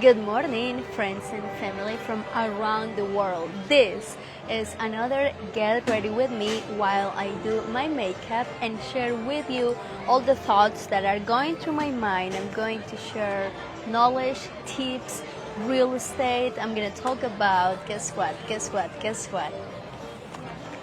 Good morning, friends and family from around the world. This is another Get Ready With Me while I do my makeup and share with you all the thoughts that are going through my mind. I'm going to share knowledge, tips, real estate. I'm going to talk about, guess what?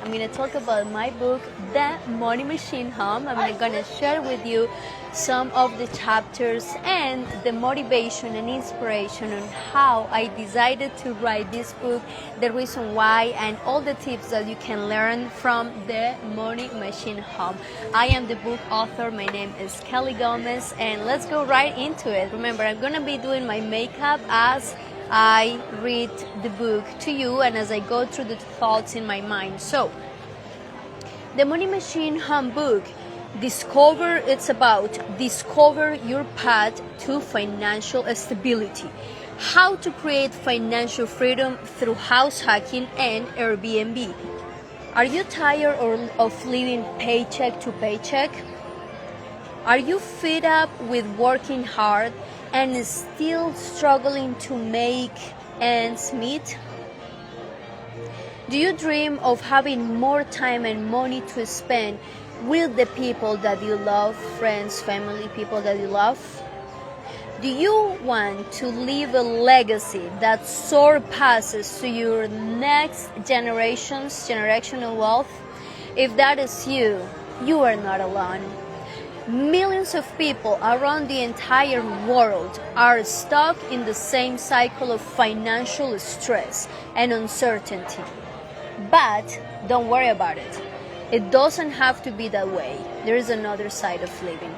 I'm going to talk about my book, The Money Machine Home. I'm going to share with you some of the chapters and the motivation and inspiration on how I decided to write this book, the reason why, and all the tips that you can learn from The Money Machine Home. I am the book author. My name is Kelly Gomez, and let's go right into it. Remember, I'm going to be doing my makeup as I read the book to you and as I go through the thoughts in my mind. So, The Money Machine Home book, it's about discover your path to financial stability, how to create financial freedom through house hacking and Airbnb. Are you tired of living paycheck to paycheck? Are you fed up with working hard and still struggling to make ends meet? Do you dream of having more time and money to spend with the people that you love, friends, family, people that you love? Do you want to leave a legacy that surpasses to your next generational wealth? If that is you, you are not alone. Millions of people around the entire world are stuck in the same cycle of financial stress and uncertainty. But don't worry about it. It doesn't have to be that way. There is another side of living.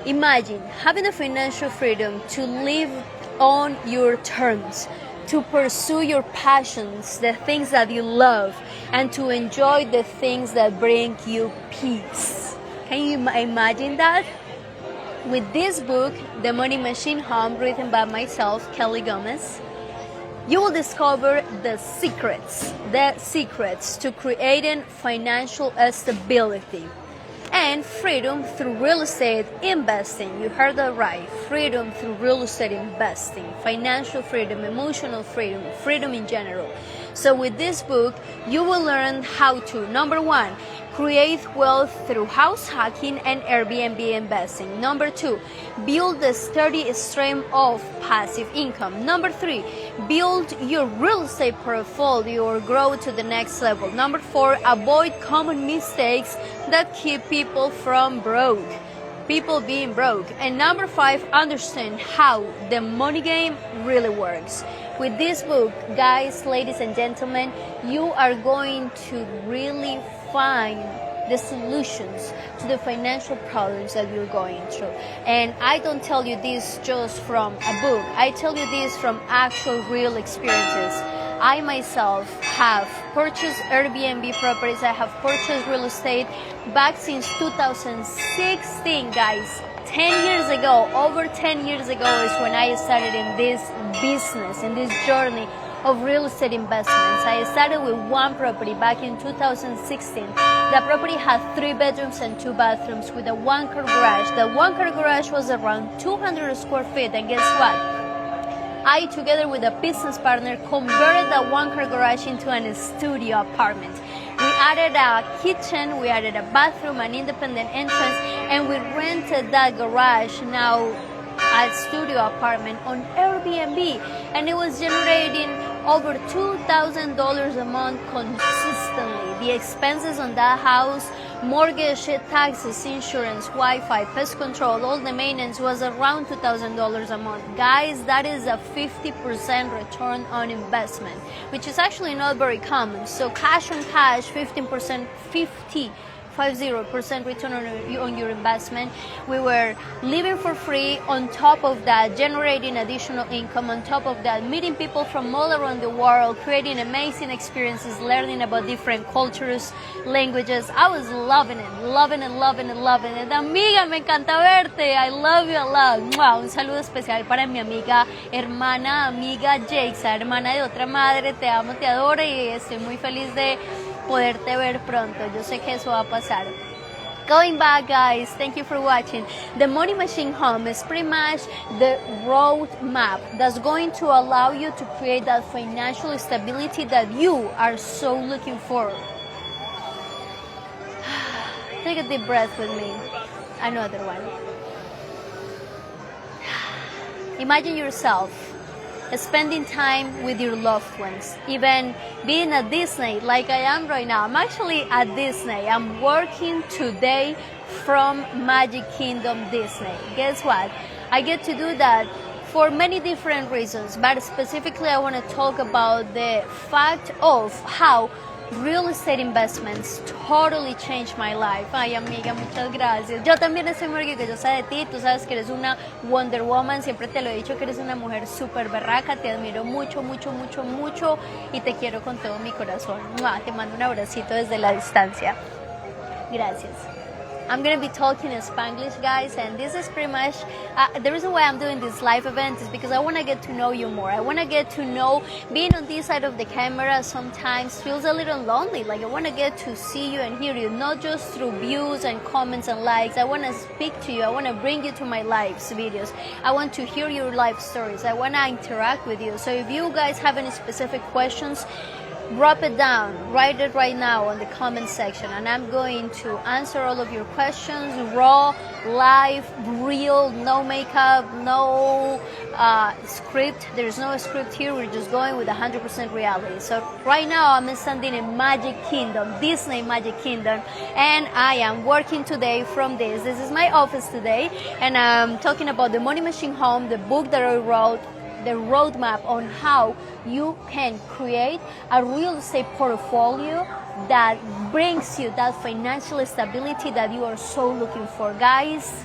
Imagine having the financial freedom to live on your terms, to pursue your passions, the things that you love, and to enjoy the things that bring you peace. Can you imagine that? With this book, The Money Machine Home, written by myself, Kelly Gomez, you will discover the secrets to creating financial stability and freedom through real estate investing. You heard that right. Freedom through real estate investing, financial freedom, emotional freedom, freedom in general. So with this book, you will learn how to, number one, create wealth through house hacking and Airbnb investing. Number two, build a steady stream of passive income. Number three, build your real estate portfolio or grow to the next level. Number four, avoid common mistakes that keep people being broke. And number five, understand how the money game really works. With this book, guys, ladies and gentlemen, you are going to really find the solutions to the financial problems that you're going through. And I don't tell you this just from a book. I tell you this from actual real experiences. I myself have purchased Airbnb properties. I have purchased real estate back since 2016, guys. 10 years ago, over 10 years ago is when I started in this business, in this journey of real estate investments. I started with one property back in 2016. The property had 3 bedrooms and 2 bathrooms with a 1-car garage. The 1-car garage was around 200 square feet, and guess what? I, together with a business partner, converted that 1-car garage into a studio apartment. We added a kitchen, we added a bathroom, an independent entrance, and we rented that garage now a studio apartment on Airbnb, and it was generating over $2,000 a month consistently. The expenses on that house, mortgage, taxes, insurance, Wi-Fi, pest control, all the maintenance was around $2,000 a month. Guys, that is a 50% return on investment, which is actually not very common. So cash on cash, 50% return on your investment. We were living for free. On top of that, generating additional income. On top of that, meeting people from all around the world, creating amazing experiences, learning about different cultures, languages. I was loving it. Amiga, me encanta verte. I love you a lot. ¡Mua! Un saludo especial para mi amiga, amiga Jaixa, hermana de otra madre. Te amo, te adoro y estoy muy feliz de poderte ver pronto. Yo sé que eso va a pasar. Going back, guys, thank you for watching. The Money Machine Home is pretty much the road map that's going to allow you to create that financial stability that you are so looking for. Take a deep breath with me. Another one. Imagine yourself spending time with your loved ones, even being at Disney like I am right now. I'm actually at Disney. I'm working today from Magic Kingdom Disney. Guess what? I get to do that for many different reasons, but specifically I want to talk about the fact of how real estate investments totally changed my life. Ay, amiga, muchas gracias. Yo también estoy muy orgullosa de ti. Tú sabes que eres una Wonder Woman. Siempre te lo he dicho que eres una mujer súper berraca. Te admiro mucho, mucho, mucho, mucho. Y te quiero con todo mi corazón. ¡Mua! Te mando un abracito desde la distancia. Gracias. I'm going to be talking in Spanglish, guys, and this is pretty much the reason why I'm doing this live event is because I want to get to know you more. I want to get to know, being on this side of the camera sometimes feels a little lonely. Like, I want to get to see you and hear you, not just through views and comments and likes. I want to speak to you. I want to bring you to my live videos. I want to hear your life stories. I want to interact with you. So if you guys have any specific questions, drop it down, write it right now on the comment section, and I'm going to answer all of your questions raw, live, real, no makeup, no script. There's no script here. We're just going with 100% reality. So right now I'm standing in Magic Kingdom, Disney Magic Kingdom, and I am working today from this. This is my office today, and I'm talking about the Money Machine Home, the book that I wrote, the roadmap on how you can create a real estate portfolio that brings you that financial stability that you are so looking for. Guys,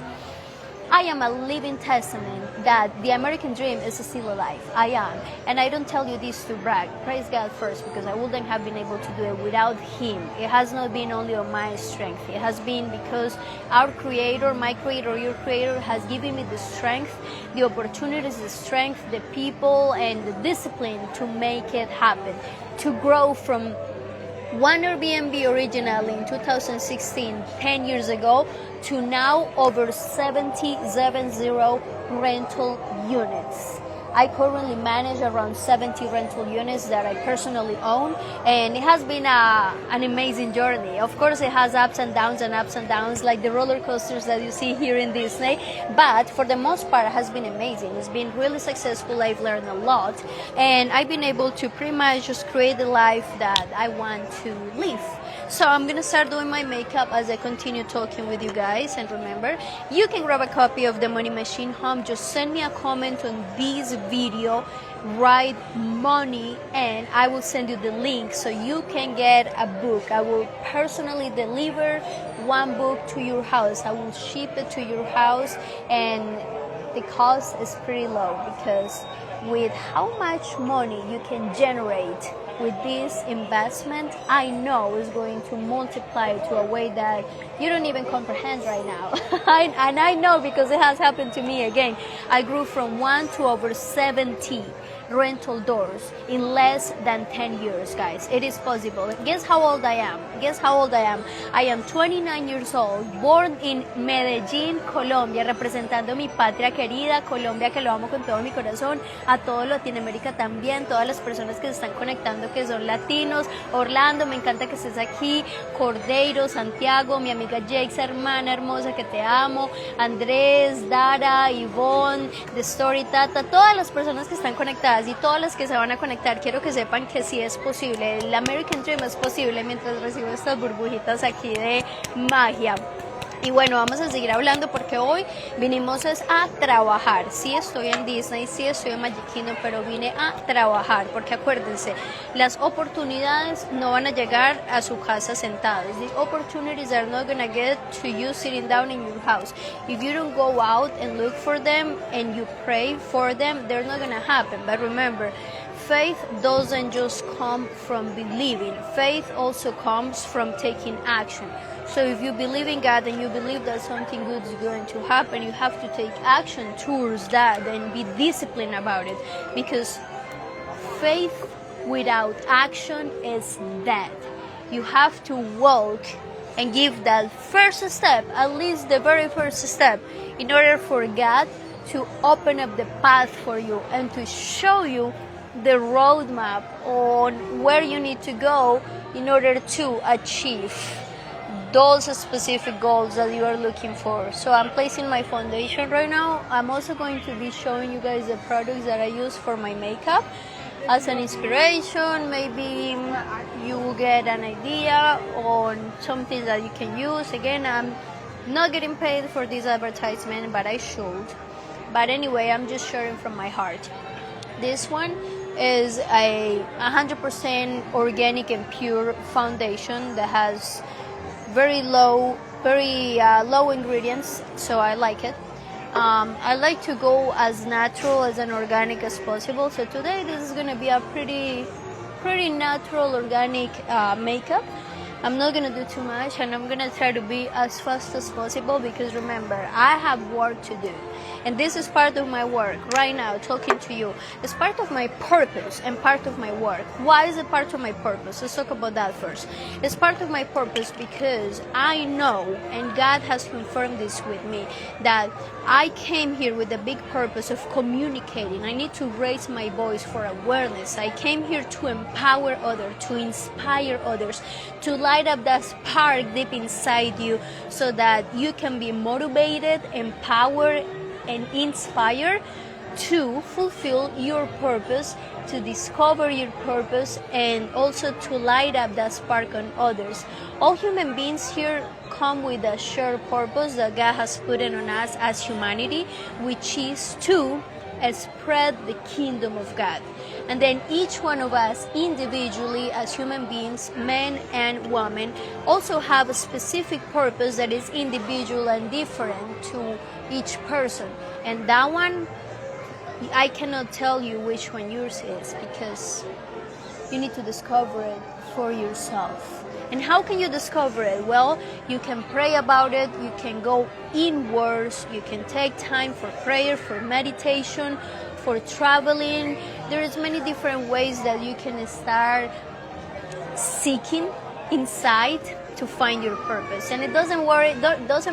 I am a living testament that the American dream is still alive. I am. And I don't tell you this to brag. Praise God first, because I wouldn't have been able to do it without Him. It has not been only on my strength. It has been because our Creator, my Creator, your Creator has given me the strength, the opportunities, the strength, the people, and the discipline to make it happen. To grow from one Airbnb originally in 2016, 10 years ago, to now over 70 rental units. I currently manage around 70 rental units that I personally own, and it has been an amazing journey. Of course, it has ups and downs, like the roller coasters that you see here in Disney, but for the most part, it has been amazing. It's been really successful. I've learned a lot, and I've been able to pretty much just create the life that I want to live. So I'm gonna start doing my makeup as I continue talking with you guys. And remember, you can grab a copy of the Money Machine Home. Just send me a comment on this video, write money, and I will send you the link so you can get a book. I will personally deliver one book to your house. I will ship it to your house, and the cost is pretty low because with how much money you can generate with this investment, I know is going to multiply to a way that you don't even comprehend right now. And I know because it has happened to me again. I grew from 1 to over 70 rental doors in less than 10 years, guys. It is possible. Guess how old I am? Guess how old I am? I am 29 years old, born in Medellín, Colombia, representando mi patria querida, Colombia, que lo amo con todo mi corazón, a todo Latinoamérica también, todas las personas que se están conectando que son latinos, Orlando, me encanta que estés aquí, Cordeiro, Santiago, mi amiga Jakes, hermana hermosa que te amo, Andrés, Dara, Ivonne, The Story Tata, todas las personas que están conectadas y todas las que se van a conectar, quiero que sepan que sí es posible, el American Dream es posible mientras recibo estas burbujitas aquí de magia. Y bueno, vamos a seguir hablando porque hoy vinimos es a trabajar. Sí estoy en Disney, sí estoy en Magic Kingdom, pero vine a trabajar porque acuérdense, las oportunidades no van a llegar a su casa sentados. The opportunities are not gonna get to you sitting down in your house. If you don't go out and look for them and you pray for them, they're not gonna happen. But remember, faith doesn't just come from believing. Faith also comes from taking action. So if you believe in God and you believe that something good is going to happen, you have to take action towards that and be disciplined about it. Because faith without action is dead. You have to walk and give that first step, at least the very first step, in order for God to open up the path for you and to show you the roadmap on where you need to go in order to achieve those specific goals that you are looking for. So I'm placing my foundation right now. I'm also going to be showing you guys the products that I use for my makeup as an inspiration. Maybe you will get an idea on something that you can use. Again, I'm not getting paid for this advertisement, but I should. But anyway, I'm just sharing from my heart. This one is a 100% organic and pure foundation that has very low ingredients, so I like it. I like to go as natural as and organic as possible. So today this is gonna be a pretty natural organic makeup. I'm not gonna do too much, and I'm gonna try to be as fast as possible because remember, I have work to do. And this is part of my work right now, talking to you. It's part of my purpose and part of my work. Why is it part of my purpose? Let's talk about that first. It's part of my purpose because I know, and God has confirmed this with me, that I came here with the big purpose of communicating. I need to raise my voice for awareness. I came here to empower others, to inspire others, to light up that spark deep inside you so that you can be motivated, empowered, and inspired to fulfill your purpose, to discover your purpose, and also to light up that spark on others. All human beings here come with a shared purpose that God has put in on us as humanity, which is to spread the kingdom of God. And then each one of us individually as human beings, men and women, also have a specific purpose that is individual and different to each person. And that one, I cannot tell you which one yours is because you need to discover it for yourself. And how can you discover it? Well, you can pray about it, you can go inwards, you can take time for prayer, for meditation, for traveling. There is many different ways that you can start seeking inside to find your purpose. And it doesn't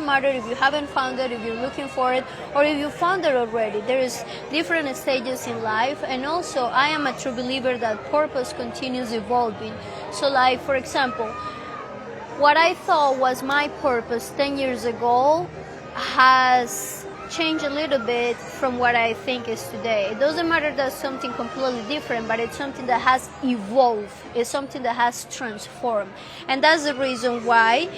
matter if you haven't found it, if you're looking for it, or if you found it already. There is different stages in life, and also I am a true believer that purpose continues evolving. So like, for example, what I thought was my purpose 10 years ago has changed a little bit from what I think is today. It doesn't matter that it's something completely different, but it's something that has evolved. It's something that has transformed. And that's the reason why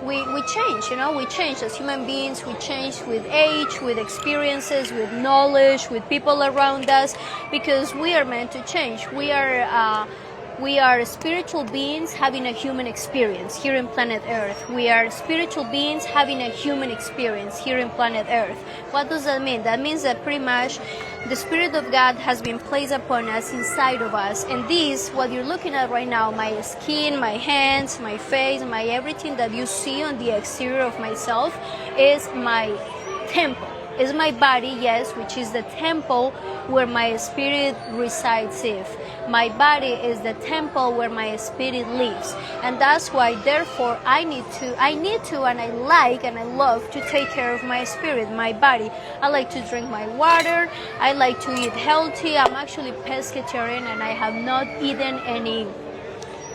we change, we change as human beings. We change with age, with experiences, with knowledge, with people around us, because we are meant to change. We are spiritual beings having a human experience here in planet Earth. We are spiritual beings having a human experience here in planet Earth. What does that mean? That means that pretty much the Spirit of God has been placed upon us, inside of us. And this, what you're looking at right now, my skin, my hands, my face, my everything that you see on the exterior of myself is my temple. Is my body, yes, which is the temple where my spirit resides in. My body is the temple where my spirit lives. And that's why, therefore, I need to, and I like and I love to take care of my spirit, my body. I like to drink my water. I like to eat healthy. I'm actually pescatarian, and I have not eaten any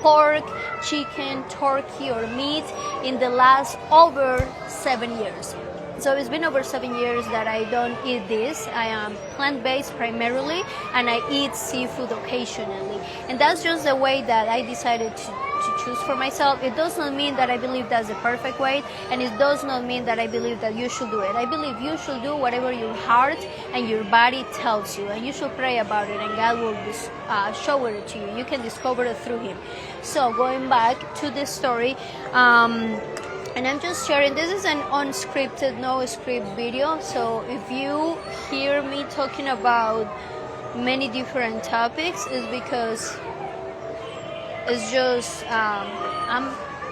pork, chicken, turkey, or meat in the last over 7 years. So it's been over 7 years that I don't eat this. I am plant-based primarily, and I eat seafood occasionally. And that's just the way that I decided to choose for myself. It does not mean that I believe that's the perfect way, and it does not mean that I believe that you should do it. I believe you should do whatever your heart and your body tells you, and you should pray about it, and God will show it to you. You can discover it through Him. So going back to the story, and I'm just sharing, this is an unscripted, no script video, so if you hear me talking about many different topics, it's because it's just, I'm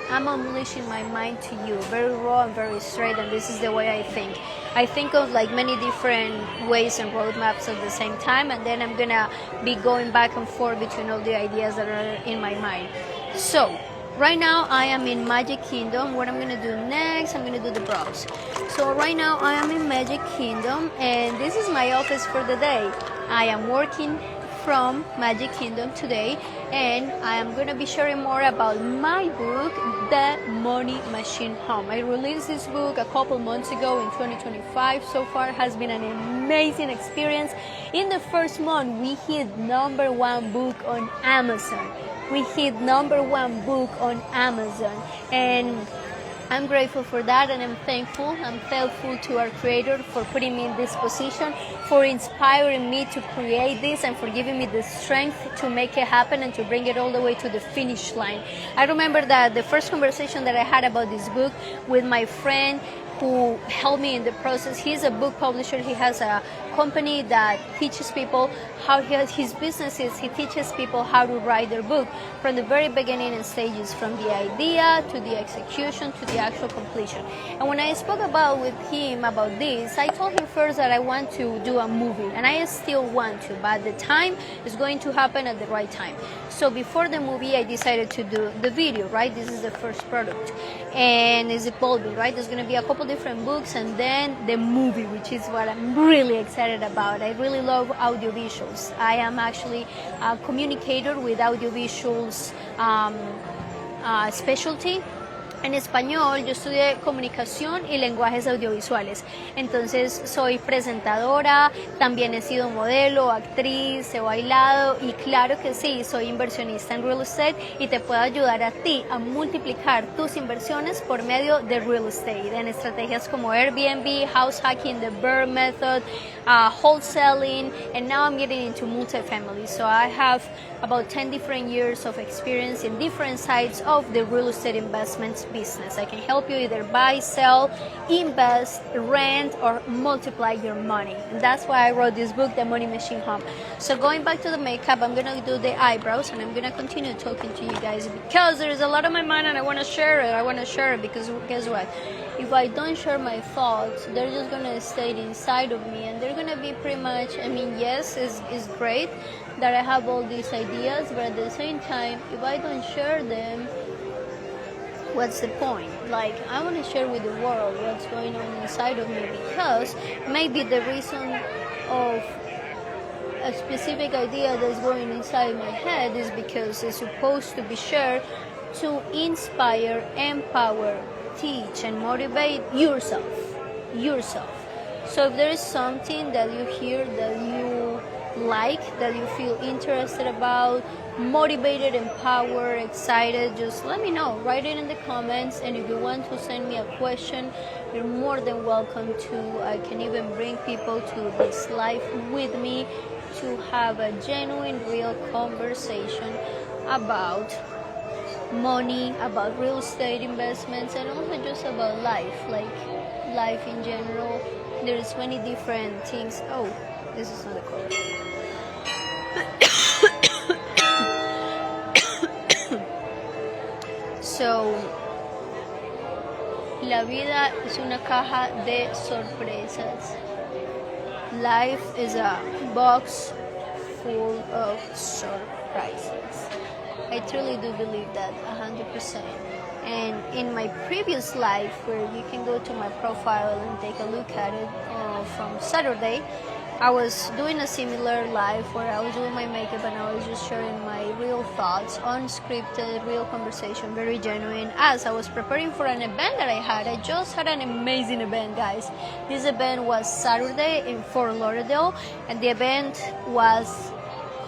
unleashing my mind to you, very raw and very straight, and this is the way I think. I think of like many different ways and roadmaps at the same time, and then I'm gonna be going back and forth between all the ideas that are in my mind. So, right now I am in Magic Kingdom. What I'm gonna do next, I'm gonna do the brows. So right now I am in Magic Kingdom, and this is my office for the day. I am working from Magic Kingdom today, and I am gonna be sharing more about my book, The Money Machine Home. I released this book a couple months ago in 2025. So far it has been an amazing experience. In the first month we hit #1 book on Amazon. We hit #1 book on Amazon, and I'm grateful for that, and I'm thankful. I'm thankful to our creator for putting me in this position, for inspiring me to create this, and for giving me the strength to make it happen and to bring it all the way to the finish line. I remember that the first conversation that I had about this book with my friend who helped me in the process. He's a book publisher. He has a company that teaches people how his business is. He teaches people how to write their book from the very beginning and stages, from the idea to the execution to the actual completion. And when I spoke with him about this, I told him first that I want to do a movie, and I still want to, but the time is going to happen at the right time. So before the movie, I decided to do the video, right? This is the first product, and it's evolving, right? There's going to be a couple different books, and then the movie, which is what I'm really excited about. I really love audiovisuals. I am actually a communicator with audiovisuals specialty. En español, yo estudié comunicación y lenguajes audiovisuales. Entonces, soy presentadora, también he sido modelo, actriz, he bailado, y claro que sí, soy inversionista en real estate y te puedo ayudar a ti a multiplicar tus inversiones por medio de real estate, en estrategias como Airbnb, house hacking, the BRRRR method, wholesaling, and now I'm getting into multifamily. So I have about 10 different years of experience in different sides of the real estate investments business. I can help you either buy, sell, invest, rent, or multiply your money. And that's why I wrote this book, The Money Machine Home. So going back to the makeup, I'm gonna do the eyebrows, and I'm gonna continue talking to you guys because there's a lot on my mind and I wanna share it. I wanna share it because guess what? If I don't share my thoughts, they're just gonna stay inside of me, and they're gonna be pretty much, I mean, yes, it's great that I have all these ideas, but at the same time, if I don't share them, what's the point? Like, I want to share with the world what's going on inside of me, because maybe the reason of a specific idea that's going inside my head is because it's supposed to be shared to inspire, empower, teach, and motivate yourself. So if there is something that you hear that you like, that you feel interested about, motivated, empowered, excited, just let me know. Write it in the comments, and if you want to send me a question, you're more than welcome to. I can even bring people to this live with me to have a genuine, real conversation about money, about real estate investments, and also just about life, like life in general. There's many different things. Oh, this is not a color. So, la vida es una caja de sorpresas. Life is a box full of surprises. I truly do believe that 100%. And in my previous life, where you can go to my profile and take a look at it from Saturday, I was doing a similar live where I was doing my makeup and I was just sharing my real thoughts, unscripted, real conversation, very genuine, as I was preparing for an event that I had. I just had an amazing event, guys. This event was Saturday in Fort Lauderdale, and the event was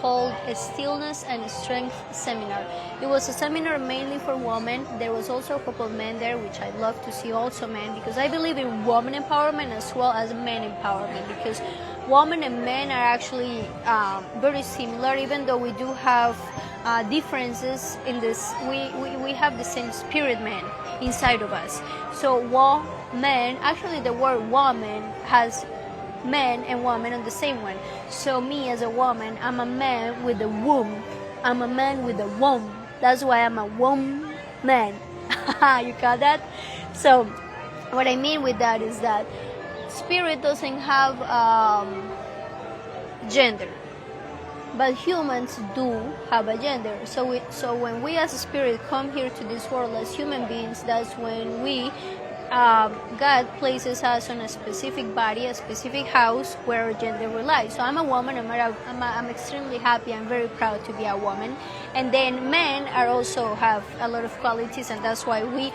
called a Stillness and Strength Seminar. It was a seminar mainly for women. There was also a couple of men there, which I love to see also men, because I believe in woman empowerment as well as men empowerment, because women and men are actually very similar, even though we do have differences in this. We have the same spirit man inside of us. So woman, actually the word woman has men and woman on the same one. So me as a woman, I'm a man with a womb. I'm a man with a womb. That's why I'm a womb man. You got that? So what I mean with that is that spirit doesn't have gender. but humans do have a gender. So when we as a spirit come here to this world as human beings, that's when God places us on a specific body, a specific house where our gender relies. So I'm a woman. I'm extremely happy. I'm very proud to be a woman. And then men are also have a lot of qualities, and that's why we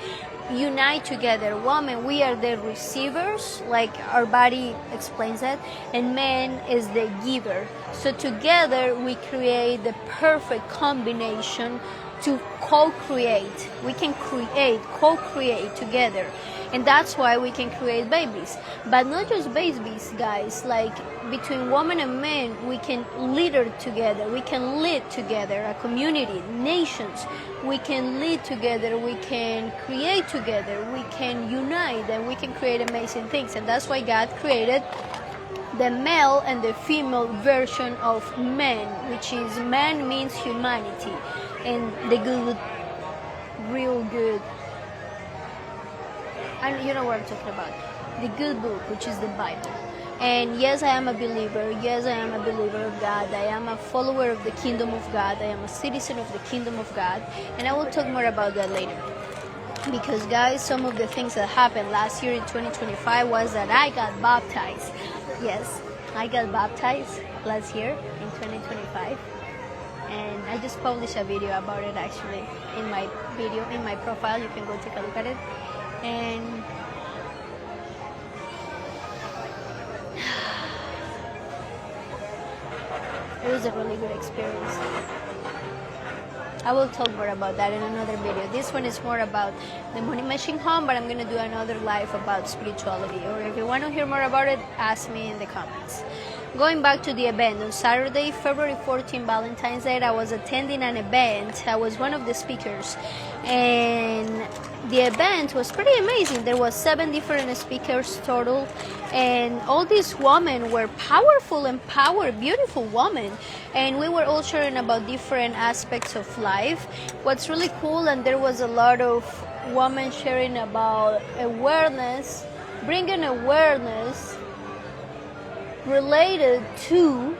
unite together. Women, we are the receivers, like our body explains that, and man is the giver. So together we create the perfect combination to co-create. We can co-create together. And that's why we can create babies. But not just babies, guys. Like between women and men, we can leader together. We can lead together a community, nations. We can lead together. We can create together. We can unite, and we can create amazing things. And that's why God created the male and the female version of man, which is man means humanity, and the good, real good. And you know what I'm talking about. The good book, which is the Bible. And yes, I am a believer. Yes, I am a believer of God. I am a follower of the kingdom of God. I am a citizen of the kingdom of God. And I will talk more about that later. Because guys, some of the things that happened last year in 2025 was that I got baptized. Yes, I got baptized last year in 2025. And I just published a video about it actually in my video, in my profile. You can go take a look at it. And it was a really good experience. I will talk more about that in another video. This one is more about the Money Machine Home, but I'm going to do another live about spirituality. Or if you want to hear more about it, ask me in the comments. Going back to the event, on Saturday, February 14, Valentine's Day, I was attending an event. I was one of the speakers. And the event was pretty amazing. There was 7 different speakers total. And all these women were powerful, empowered, beautiful women. And we were all sharing about different aspects of life. What's really cool, and there was a lot of women sharing about awareness, bringing awareness related to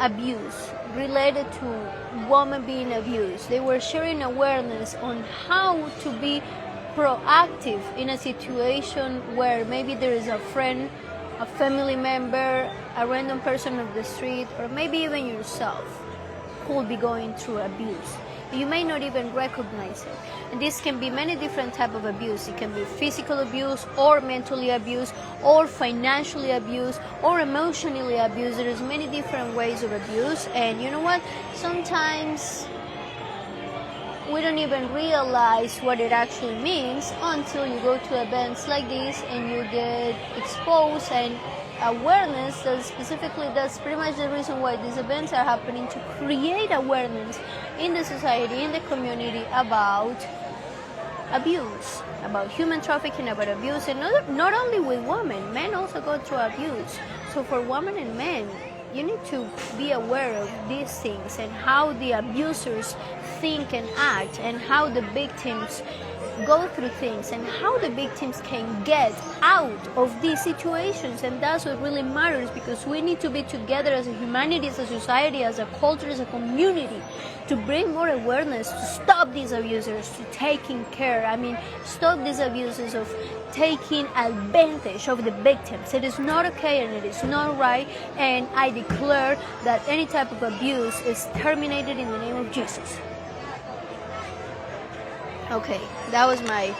abuse, related to women being abused. They were sharing awareness on how to be proactive in a situation where maybe there is a friend, a family member, a random person on the street, or maybe even yourself who will be going through abuse. You may not even recognize it. And this can be many different types of abuse. It can be physical abuse, or mentally abuse, or financially abuse, or emotionally abuse. There is many different ways of abuse. And you know what? Sometimes we don't even realize what it actually means until you go to events like this and you get exposed and awareness. That's pretty much the reason why these events are happening, to create awareness in the society, in the community about abuse, about human trafficking, about abuse, and not only with women, men also go through abuse. So for women and men, you need to be aware of these things and how the abusers think and act, and how the victims go through things, and how the victims can get out of these situations. And that's what really matters, because we need to be together as a humanity, as a society, as a culture, as a community, to bring more awareness, to stop these abusers, to taking care. Stop these abuses of taking advantage of the victims. It is not okay and it is not right, and I declare that any type of abuse is terminated in the name of Jesus. Okay, that was my...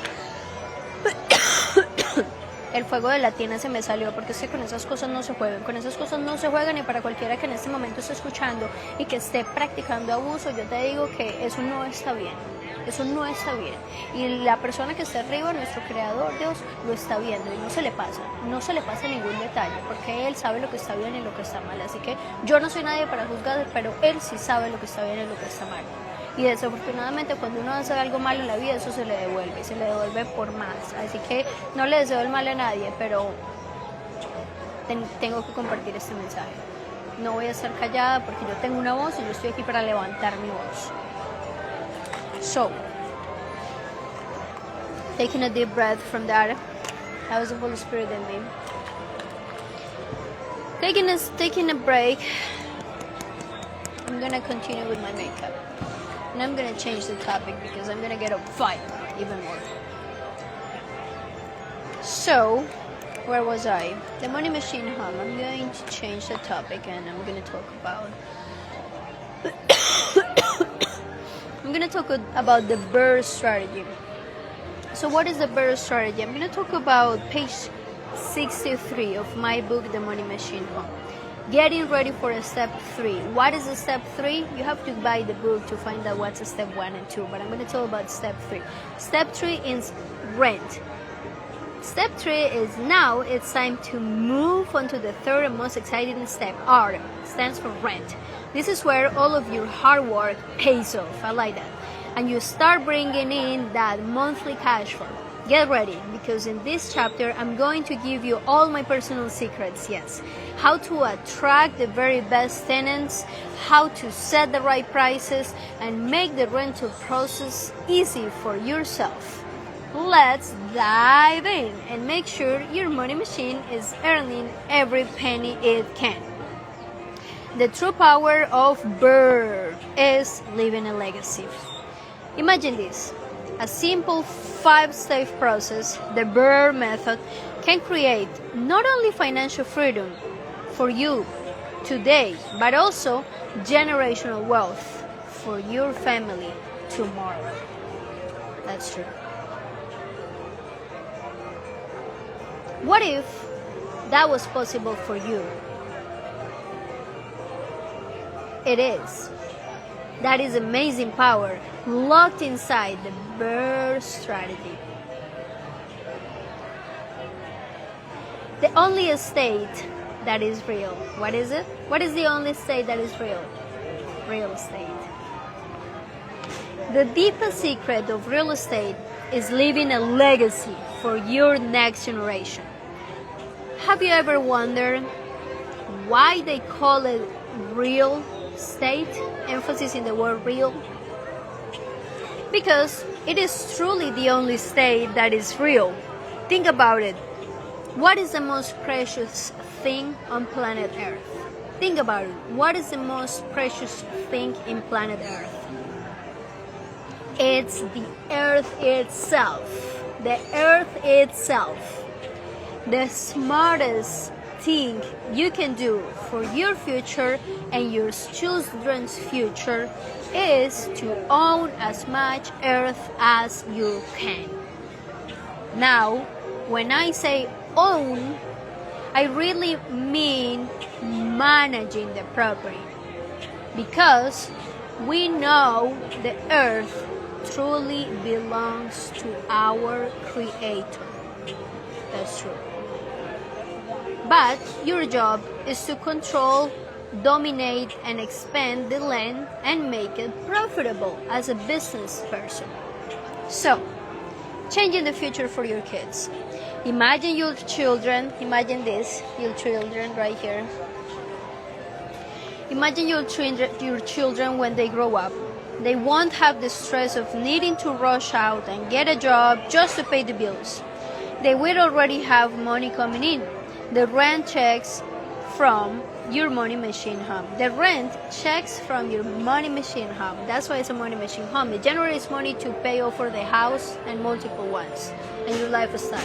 El fuego de la tina se me salió, porque es que con esas cosas no se juegan. Con esas cosas no se juegan, y para cualquiera que en este momento esté escuchando y que esté practicando abuso, yo te digo que eso no está bien. Eso no está bien. Y la persona que está arriba, nuestro creador, Dios, lo está viendo y no se le pasa ningún detalle, porque Él sabe lo que está bien y lo que está mal. Así que yo no soy nadie para juzgar, pero Él sí sabe lo que está bien y lo que está mal. Y desafortunadamente cuando uno hace algo malo en la vida, eso se le devuelve por más. Así que no le deseo el mal a nadie, pero tengo que compartir este mensaje. No voy a estar callada, porque yo tengo una voz y yo estoy aquí para levantar mi voz. So, taking a deep breath from that was the Holy Spirit in me. Taking a break gonna continue with my makeup. And I'm gonna change the topic because I'm gonna get on fire even more. So, where was I? The Money Machine Home. I'm going to change the topic and I'm gonna talk about the BRRRR strategy. So what is the BRRRR strategy? I'm gonna talk about page 63 of my book, The Money Machine Home. Getting ready for a step 3. What is a step 3? You have to buy the book to find out what's a step 1 and 2, but I'm going to talk about step 3. Step 3 is rent. Step 3 is now it's time to move on to the third and most exciting step. R stands for rent. This is where all of your hard work pays off. I like that. And you start bringing in that monthly cash flow. Get ready, because in this chapter I'm going to give you all my personal secrets, yes. How to attract the very best tenants, how to set the right prices, and make the rental process easy for yourself. Let's dive in and make sure your money machine is earning every penny it can. The true power of BRRRR is leaving a legacy. Imagine this. A simple 5-step process, the BRRRR method, can create not only financial freedom for you today, but also generational wealth for your family tomorrow. That's true. What if that was possible for you? It is. That is amazing power locked inside the BRRRR strategy. The only estate that is real. What is it? What is the only estate that is real? Real estate. The deepest secret of real estate is leaving a legacy for your next generation. Have you ever wondered why they call it real estate? Emphasis in the word real. Because it is truly the only estate that is real. Think about it. What is the most precious thing on planet Earth? Think about it. What is the most precious thing in planet Earth? It's the Earth itself. The Earth itself. The smartest thing you can do for your future and your children's future is to own as much Earth as you can. Now, when I say own, I really mean managing the property, because we know the Earth truly belongs to our Creator. That's true. But your job is to control, dominate, and expand the land and make it profitable as a business person. So, changing the future for your kids. Imagine your children, imagine this, your children right here. Imagine your children when they grow up. They won't have the stress of needing to rush out and get a job just to pay the bills. They will already have money coming in. The rent checks from your money machine home. The rent checks from your money machine home. That's why it's a money machine home. It generates money to pay off for the house and multiple ones and your lifestyle.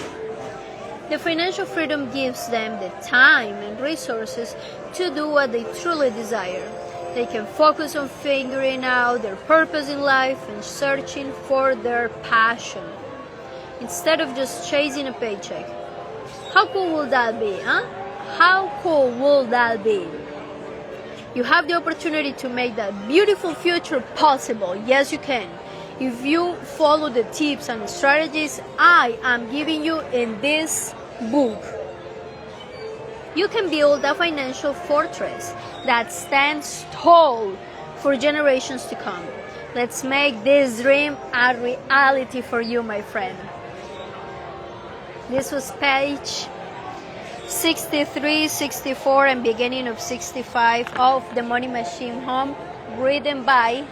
The financial freedom gives them the time and resources to do what they truly desire. They can focus on figuring out their purpose in life and searching for their passion, instead of just chasing a paycheck. How cool will that be, huh? How cool will that be? You have the opportunity to make that beautiful future possible. Yes, you can. If you follow the tips and strategies I am giving you in this book, you can build a financial fortress that stands tall for generations to come. Let's make this dream a reality for you, my friend. This was page 63, 64, and beginning of 65 of The Money Machine Home, written by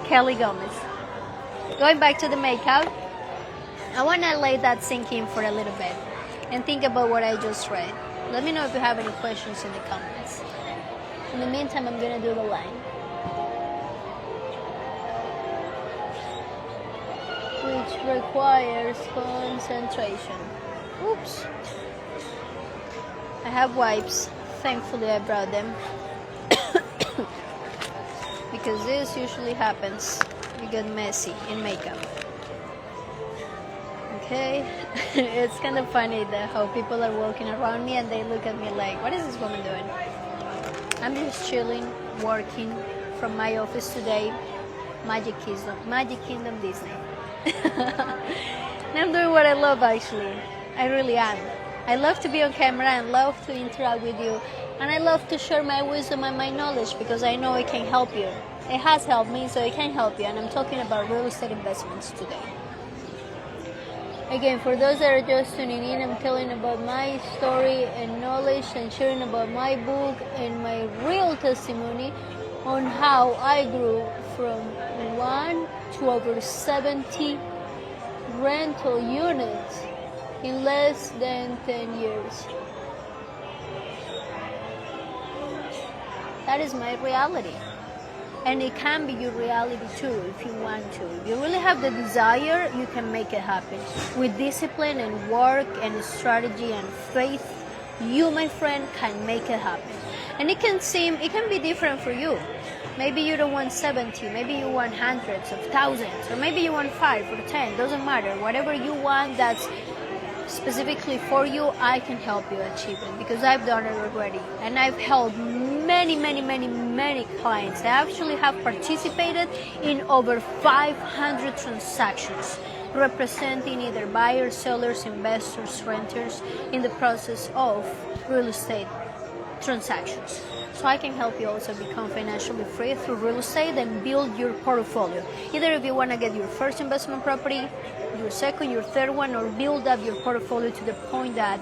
Kelly Gomez. Going back to the makeup, I want to let that sink in for a little bit and think about what I just read. Let me know if you have any questions in the comments. In the meantime, I'm going to do the line. which requires concentration. Oops. I have wipes. Thankfully, I brought them. Because this usually happens. You get messy in makeup. Okay? It's kind of funny that how people are walking around me and they look at me like, what is this woman doing? I'm just chilling, working from my office today. Magic Kingdom Disney. And I'm doing what I love, actually. I really am. I love to be on camera and love to interact with you. And I love to share my wisdom and my knowledge because I know it can help you. It has helped me, so it can help you. And I'm talking about real estate investments today. Again, for those that are just tuning in, I'm telling about my story and knowledge and sharing about my book and my real testimony on how I grew from 1 to over 70 rental units in less than 10 years. That is my reality. And it can be your reality too if you want to. If you really have the desire, you can make it happen. With discipline and work and strategy and faith, you, my friend, can make it happen. And it can be different for you. Maybe you don't want 70, maybe you want hundreds of thousands, or maybe you want 5 or 10, doesn't matter. Whatever you want that's specifically for you, I can help you achieve it because I've done it already. And I've helped many clients. I actually have participated in over 500 transactions representing either buyers, sellers, investors, renters in the process of real estate transactions. So I can help you also become financially free through real estate and build your portfolio. Either if you want to get your first investment property, your second, your third one, or build up your portfolio to the point that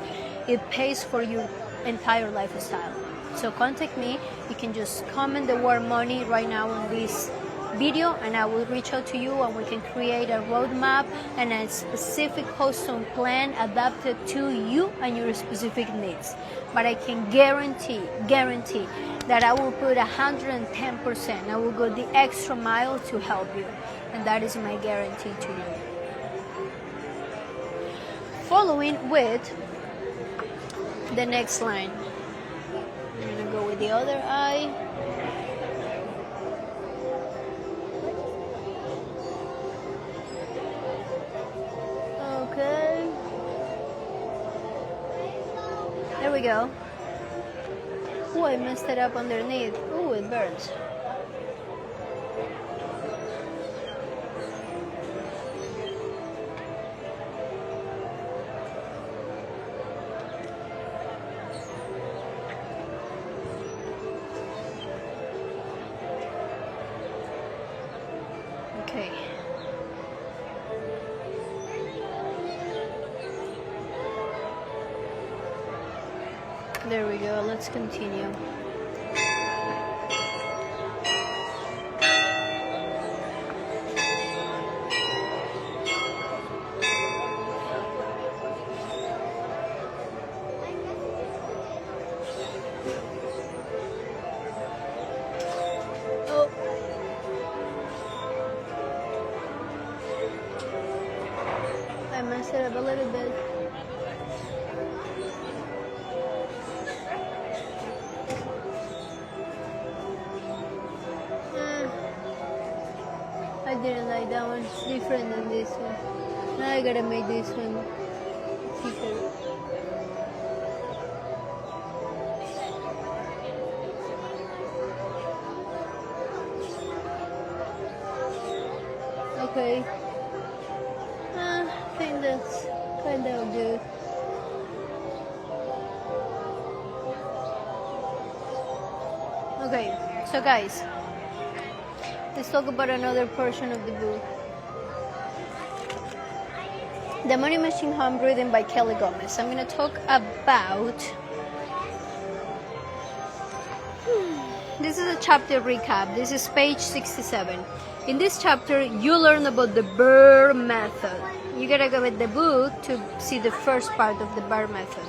it pays for your entire lifestyle. So contact me. You can just comment the word money right now on this video and I will reach out to you and we can create a roadmap and a specific custom plan adapted to you and your specific needs. But I can guarantee that I will put 110%. I will go the extra mile to help you. And that is my guarantee to you. Following with the next line. I'm going to go with the other eye. Okay. There we go. Oh, I messed it up underneath. Oh, it burns. Okay. There we go. Let's continue. Oh. I messed it up a little bit. I didn't like that one. It's different than this one. Now I gotta make this one thicker. Okay. I think that's kind of good. Okay, so guys, let's talk about another portion of the book. The Money Machine Home, written by Kelly Gomez. I'm going to talk about... This is a chapter recap. This is page 67. In this chapter, you learn about the BRRRR method. You got to go with the book to see the first part of the BRRRR method.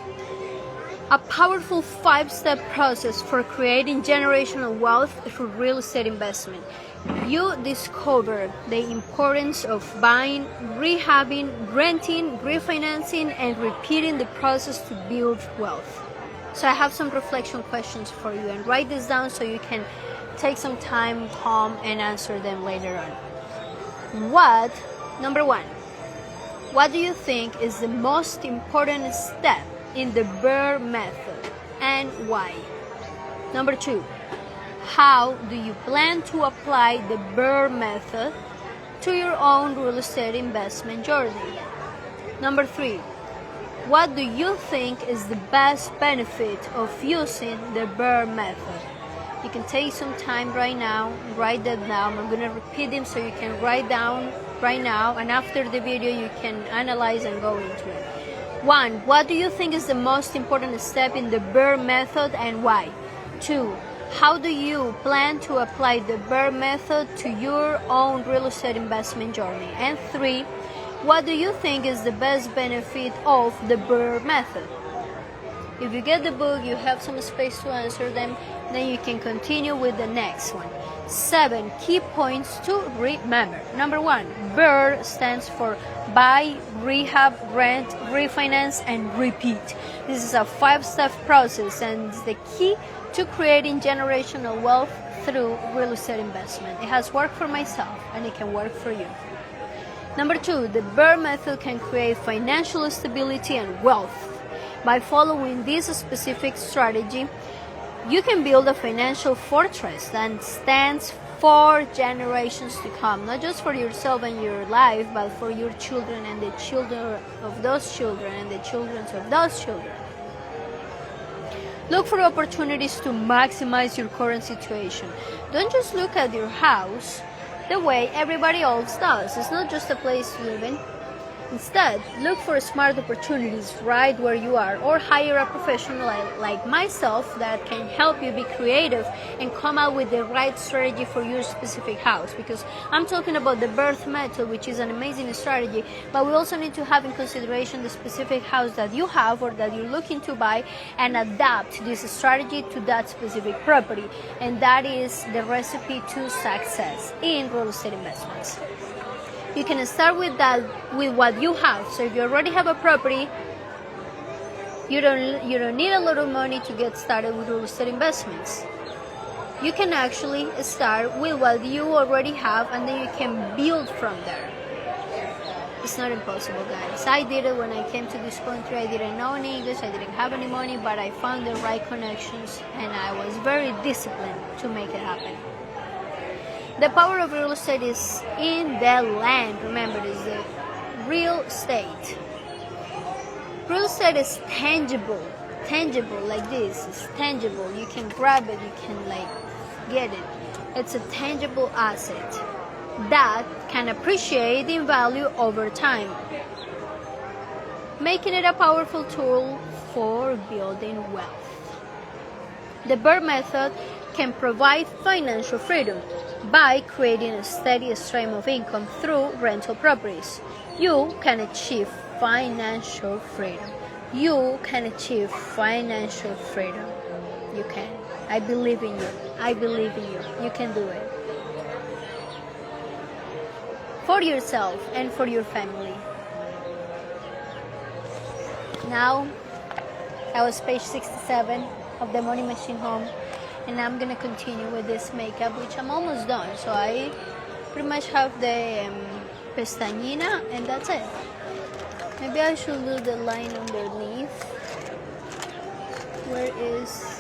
A powerful 5-step process for creating generational wealth through real estate investment. You discover the importance of buying, rehabbing, renting, refinancing, and repeating the process to build wealth. So I have some reflection questions for you, and write this down so you can take some time, calm, and answer them later on. Number one, what do you think is the most important step in the BRRRR method, and why? Number two, how do you plan to apply the BRRRR method to your own real estate investment journey? Number three, what do you think is the best benefit of using the BRRRR method? You can take some time right now, write that down. I'm going to repeat them so you can write down right now, and after the video you can analyze and go into it. 1. What do you think is the most important step in the BRRRR method, and why? 2. How do you plan to apply the BRRRR method to your own real estate investment journey? And 3. What do you think is the best benefit of the BRRRR method? If you get the book, you have some space to answer them, then you can continue with the next one. 7 key points to remember. Number 1, BRRRR stands for buy, rehab, rent, refinance, and repeat. This is a 5-step process and it's the key to creating generational wealth through real estate investment. It has worked for myself and it can work for you. Number 2, the BRRRR method can create financial stability and wealth. By following this specific strategy, you can build a financial fortress that stands for generations to come, not just for yourself and your life, but for your children and the children of those children and the children of those children. Look for opportunities to maximize your current situation. Don't just look at your house the way everybody else does. It's not just a place to live in. Instead, look for smart opportunities right where you are, or hire a professional like myself that can help you be creative and come up with the right strategy for your specific house. Because I'm talking about the BRRRR method, which is an amazing strategy, but we also need to have in consideration the specific house that you have or that you're looking to buy and adapt this strategy to that specific property. And that is the recipe to success in real estate investments. You can start with what you have. So if you already have a property, you don't need a lot of money to get started with real estate investments. You can actually start with what you already have, and then you can build from there. It's not impossible, guys. I did it when I came to this country. I didn't know any English, I didn't have any money, but I found the right connections and I was very disciplined to make it happen. The power of real estate is in the land. Remember, it is the real estate. Real estate is tangible like this. It's tangible. You can grab it, you can get it. It's a tangible asset that can appreciate in value over time, making it a powerful tool for building wealth. The BRRRR method can provide financial freedom by creating a steady stream of income through rental properties. You can achieve financial freedom. You can achieve financial freedom. You can. I believe in you. I believe in you. You can do it. For yourself and for your family. Now, I was page 67 of the Money Machine Home. And I'm gonna continue with this makeup, which I'm almost done. So I pretty much have the pestañina, and that's it. Maybe I should do the line underneath. Where is?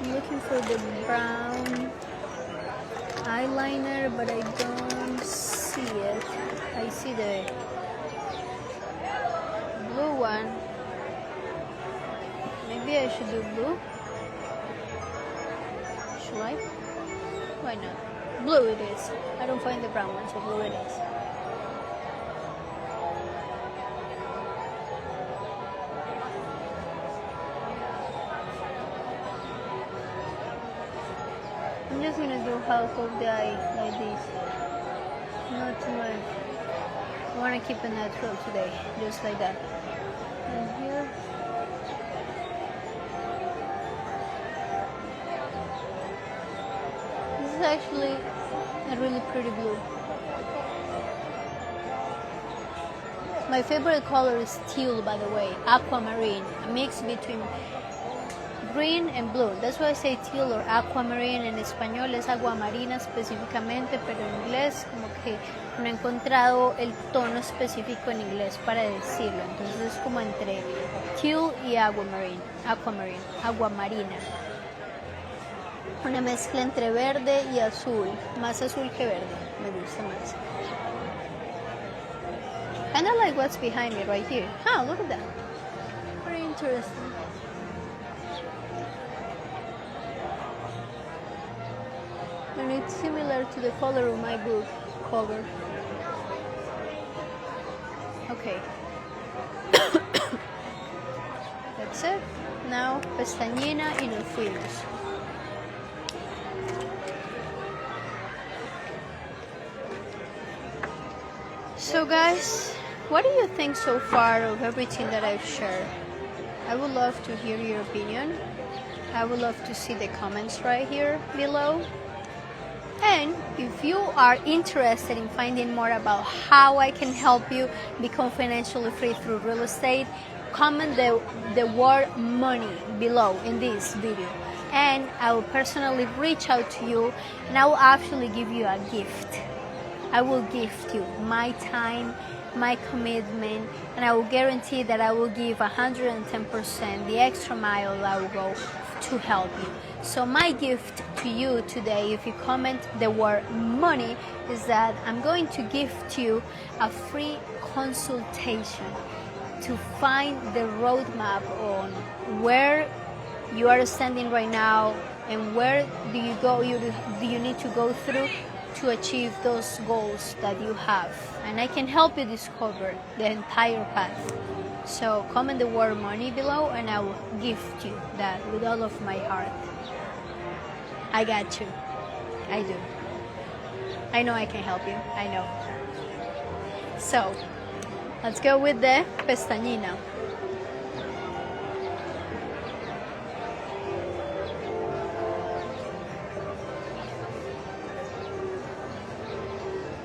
I'm looking for the brown eyeliner, but I don't see it. I see the blue one. Maybe I should do blue. Right? Why not? Blue it is. I don't find the brown one, so blue it is. I'm just gonna do half of the eye like this. Not too much. I wanna keep it natural today, just like that. And here. actually a really pretty blue. My favorite color is teal, by the way, aquamarine, a mix between green and blue. That's why I say teal or aquamarine. En español es agua marina específicamente, pero en inglés como que no he encontrado el tono específico en inglés para decirlo. Entonces es como entre teal y aquamarine, agua marina. Una mezcla entre verde y azul, más azul que verde, me gusta más. Kind of like what's behind me right here. Look at that. Very interesting. And it's similar to the color of my book cover. Okay. That's it. Now, pestañina y nos fuimos. So guys, what do you think so far of everything that I've shared? I would love to hear your opinion. I would love to see the comments right here below. And if you are interested in finding more about how I can help you become financially free through real estate, comment the word money below in this video. And I will personally reach out to you and I will actually give you a gift. I will gift you my time, my commitment, and I will guarantee that I will give 110% the extra mile I will go to help you. So my gift to you today, if you comment the word money, is that I'm going to gift you a free consultation to find the roadmap on where you are standing right now and where do you need to go through to achieve those goals that you have. And I can help you discover the entire path. So comment the word money below and I will gift you that with all of my heart. I got you. I do. I know I can help you. I know. So let's go with the pestañina.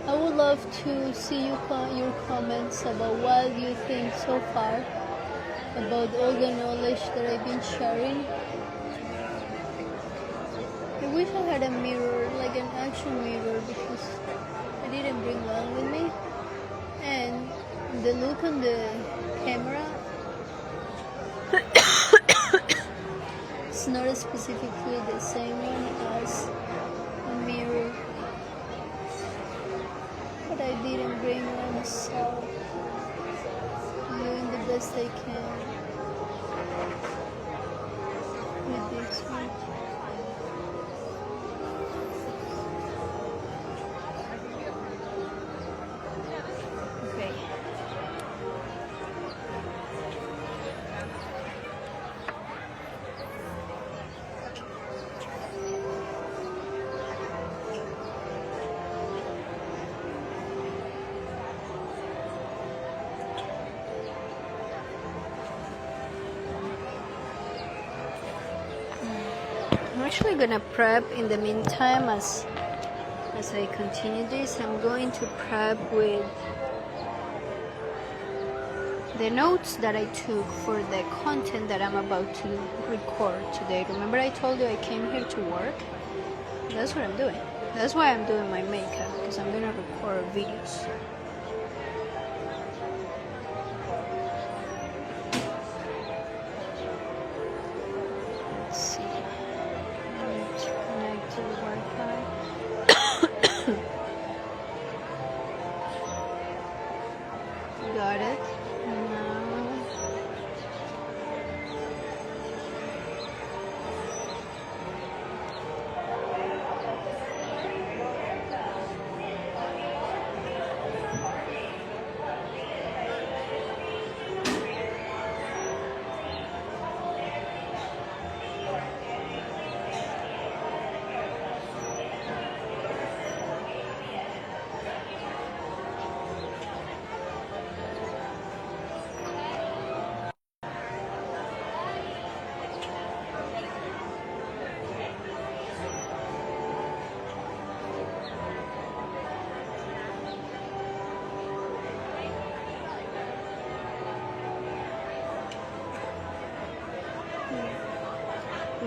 I would love to see your comments about what you think so far about all the knowledge that I've been sharing. I wish I had a mirror, like an action mirror, because I didn't bring one with me. And the look on the camera, it's not specifically the same one as a mirror. But I didn't bring one, so I'm doing the best I can with this one. Okay. I'm actually gonna prep in the meantime as I continue this. I'm going to prep with the notes that I took for the content that I'm about to record today. Remember I told you I came here to work? That's what I'm doing. That's why I'm doing my makeup, because I'm gonna record videos. Let's see. I need to connect to the Wi-Fi. Got it. Now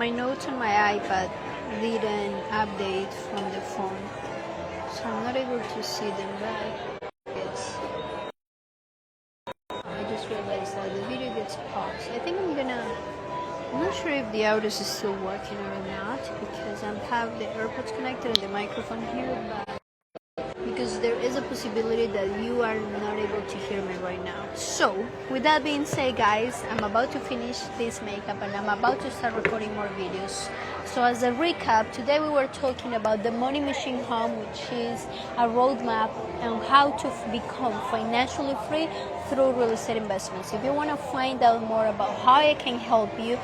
my notes on my iPad didn't update from the phone, so I'm not able to see them back. I just realized that the video gets paused. I think I'm not sure if the audio is still working or not, because I have the AirPods connected and the microphone here, but because there is a possibility that you are not able to hear me right now. So, with that being said, guys, I'm about to finish this makeup and I'm about to start recording more videos. So as a recap, today we were talking about the Money Machine Home, which is a roadmap on how to become financially free through real estate investments. If you want to find out more about how I can help you,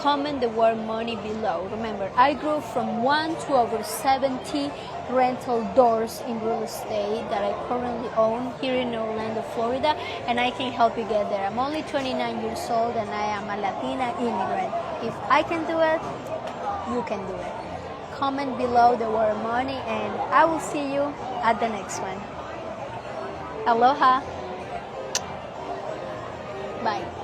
comment the word money below. Remember, I grew from 1 to over 70 rental doors in real estate that I currently own here in Orlando, Florida, and I can help you get there. I'm only 29 years old and I am a Latina immigrant. If I can do it, you can do it. Comment below the word money and I will see you at the next one. Aloha. Bye.